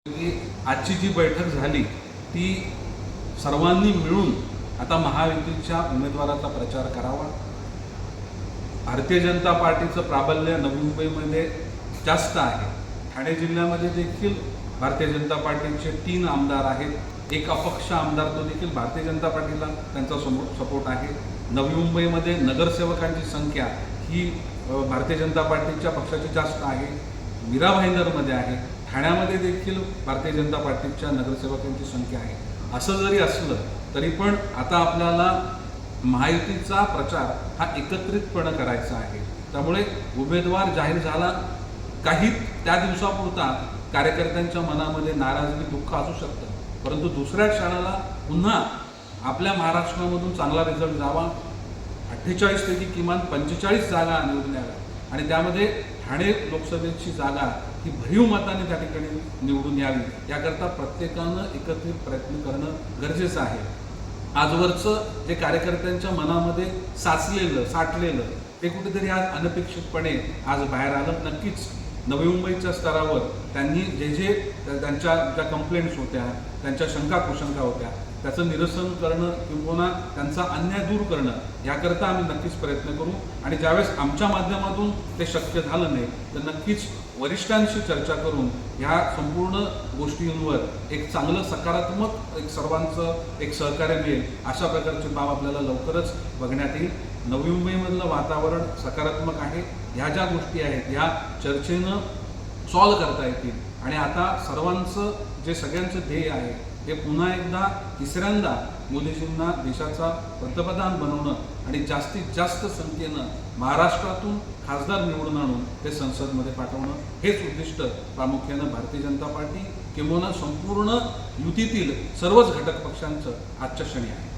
की आजची जी बैठक झाली ती सर्वांनी मिळून आता महायुतीच्या उमेदवाराचा प्रचार करावा। भारतीय जनता पार्टीचं प्राबल्य नवी मुंबईमध्ये जास्त आहे। ठाणे जिल्ह्यामध्ये देखील भारतीय जनता पार्टीचे 3 आमदार आहेत। एक अपक्ष आमदार तो देखील भारतीय जनता पार्टीला त्यांचा सपोर्ट आहे। नवी मुंबईमध्ये नगरसेवकांची संख्या ही भारतीय जनता पार्टीच्या पक्षाची जास्त आहे। मीरा भाईंदरमध्ये आहे। ठाण्यामध्ये देखील भारतीय जनता पार्टीच्या नगरसेवकांची संख्या आहे। असं जरी असलं तरी पण आता आपल्याला महायुतीचा प्रचार हा एकत्रितपणे करायचा आहे। त्यामुळे उमेदवार जाहीर झाला, काही त्या दिवसापुरता कार्यकर्त्यांच्या मनामध्ये नाराजगी दुःख असू शकतं, परंतु दुसऱ्या क्षणाला पुन्हा आपल्या महाराष्ट्रामधून चांगला रिझल्ट जावा। 48 पैकी किमान 45 जागा निवडून याव्या आणि त्यामध्ये ठाणे लोकसभेची जागा ही भरीव मताने त्या ठिकाणी निवडून यावी, याकरता प्रत्येकानं एकत्रित प्रयत्न करणं गरजेचं आहे। आजवरचं जे कार्यकर्त्यांच्या मनामध्ये साठलेलं ते कुठेतरी आज अनपेक्षितपणे आज बाहेर आलं। नक्कीच नवी मुंबईच्या स्तरावर त्यांनी जे त्यांच्या ज्या कंप्लेंट्स होत्या, त्यांच्या शंका कुशंका होत्या, त्याचं निरसन करणं किंवा त्यांचा अन्याय दूर करणं याकरता आम्ही नक्कीच प्रयत्न करू। आणि ज्यावेळेस आमच्या माध्यमातून ते शक्य झालं नाही तर नक्कीच वरिष्ठांशी चर्चा करून ह्या संपूर्ण गोष्टींवर एक चांगलं सकारात्मक एक सर्वांचं एक सहकार्य मिळेल अशा प्रकारची बाब आपल्याला लवकरच बघण्यात येईल। नवी मुंबईमधलं वातावरण सकारात्मक आहे। ह्या ज्या गोष्टी आहेत ह्या चर्चेनं सॉल्व करता येतील आणि आता सर्वांचं जे सगळ्यांचं ध्येय आहे हे पुन्हा एकदा तिसऱ्यांदा मोदीजींना देशाचा पंतप्रधान बनवणं आणि जास्तीत जास्त संख्येनं महाराष्ट्रातून खासदार निवडून आणून ते संसदमध्ये पाठवणं हेच उद्दिष्ट प्रामुख्यानं भारतीय जनता पार्टी किंवा संपूर्ण युतीतील सर्वच घटक पक्षांचं आजच्या क्षणी आहे।